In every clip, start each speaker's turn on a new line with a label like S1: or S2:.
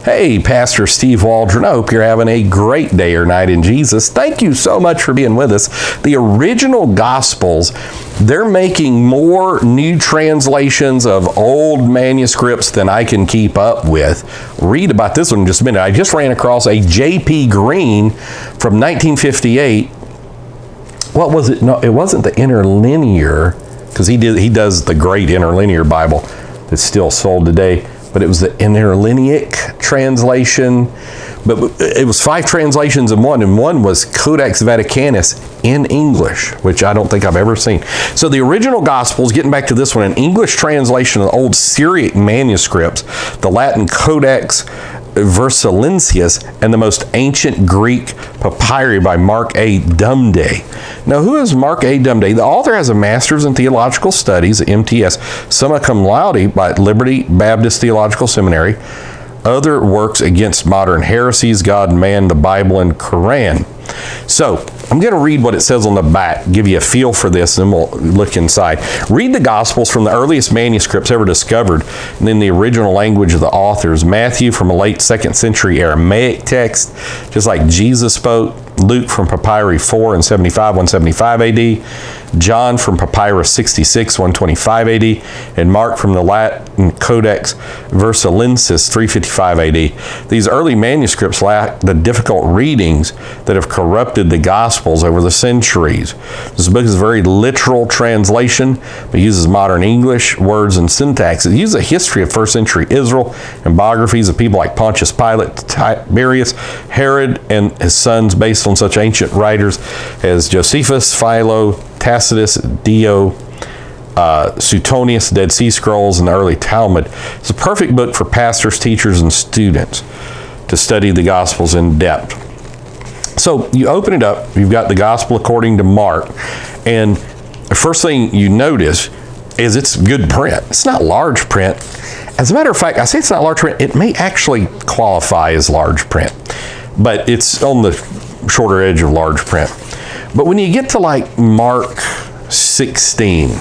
S1: Hey, Pastor Steve Waldron. I hope you're having a great day or night in Jesus. Thank you so much for being with us. The original Gospels, they're making more new translations of old manuscripts than I can keep up with. Read about this one in just a minute. I just ran across a J.P. Green from 1958. What was it? No, it wasn't the Interlinear, because he does the great Interlinear Bible that's still sold today. But it was the Interlinear translation. But it was 5 translations in one, and one was Codex Vaticanus in English, which I don't think I've ever seen. So the original Gospels, getting back to this one, an English translation of the old Syriac manuscripts, the Latin Codex Versalensius, and the most ancient Greek papyri by Mark A. Dumday. Now, who is Mark A. Dumday? The author has a Master's in Theological Studies, MTS, summa cum laude by Liberty Baptist Theological Seminary. Other works against modern heresies, God and man, the Bible, and Quran. So, I'm going to read what it says on the back, give you a feel for this, and then we'll look inside. Read the Gospels from the earliest manuscripts ever discovered, and then the original language of the authors. Matthew from a late 2nd century Aramaic text, just like Jesus spoke. Luke from Papyri 4 and 75, 175 AD. John from Papyrus 66, 125 AD. And Mark from the Latin Codex Versalensis 355 AD. These early manuscripts lack the difficult readings that have corrupted the Gospels over the centuries. This book is a very literal translation, but uses modern English words and syntax. It uses a history of 1st century Israel and biographies of people like Pontius Pilate, Tiberius, Herod, and his sons based on such ancient writers as Josephus, Philo, Tacitus, Dio, Suetonius, Dead Sea Scrolls, and the early Talmud. It's a perfect book for pastors, teachers, and students to study the Gospels in depth. So you open it up, you've got the Gospel according to Mark, and the first thing you notice is it's good print. It's not large print. As a matter of fact, I say it's not large print, it may actually qualify as large print, but it's on the shorter edge of large print. But when you get to like Mark 16,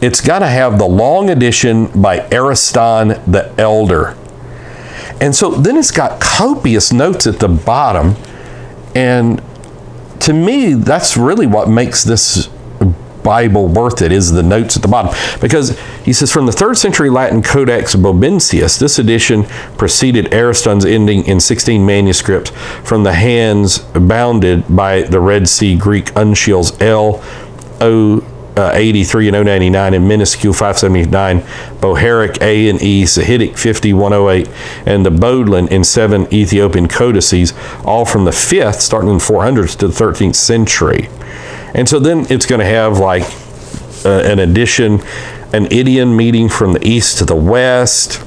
S1: it's got to have the long edition by Ariston the Elder. And so then it's got copious notes at the bottom. And to me, that's really what makes this Bible worth it, is the notes at the bottom. Because he says, from the 3rd century Latin Codex Bobensius, this edition preceded Ariston's ending in 16 manuscripts from the hands bounded by the Red Sea Greek uncials L.O. 83 and 099 and minuscule 579, Bohairic A and E, Sahidic 50-108, and the Bodleian in 7 Ethiopian codices, all from the 5th, starting in the 400s, to the 13th century. And so then it's going to have like an addition, an Idian meeting from the east to the west,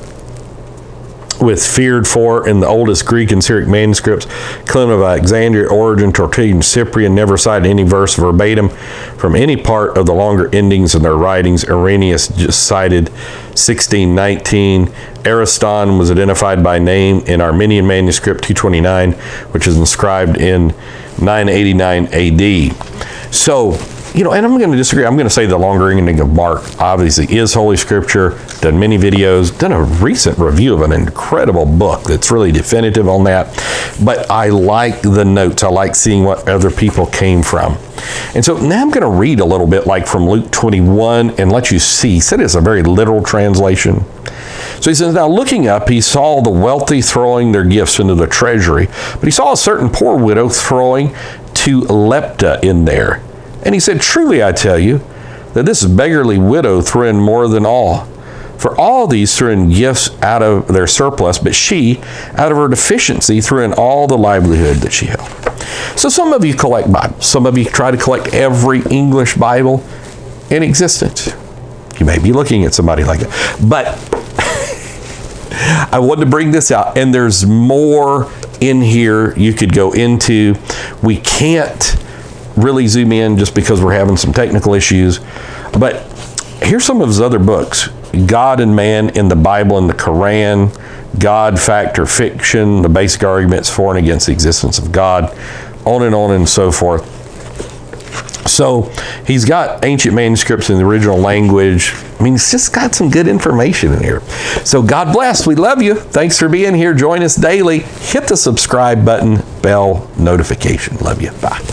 S1: with feared for in the oldest Greek and Syriac manuscripts. Clement of Alexandria, Origen, Tertullian, Cyprian never cited any verse verbatim from any part of the longer endings in their writings. Irenaeus just cited 1619. Ariston was identified by name in Armenian manuscript 229, which is inscribed in 989 AD. So, and I'm going to disagree. I'm going to say the longer ending of Mark obviously is Holy Scripture. Done many videos, done a recent review of an incredible book that's really definitive on that. But I like the notes. I like seeing what other people came from. And so now I'm going to read a little bit like from Luke 21 and let you see. He said it's a very literal translation. So he says, now looking up, he saw the wealthy throwing their gifts into the treasury, but he saw a certain poor widow throwing 2 lepta in there. And he said, truly I tell you that this beggarly widow threw in more than all. For all these threw in gifts out of their surplus, but she, out of her deficiency, threw in all the livelihood that she held. So some of you collect Bibles. Some of you try to collect every English Bible in existence. You may be looking at somebody like that. But I wanted to bring this out, and there's more in here you could go into. We can't really zoom in just because we're having some technical issues. But here's some of his other books. God and Man in the Bible and the Quran, God, Fact or Fiction, the basic arguments for and against the existence of God, on and so forth. So he's got ancient manuscripts in the original language. I mean, he's just got some good information in here. So God bless. We love you. Thanks for being here. Join us daily. Hit the subscribe button, bell notification. Love you. Bye.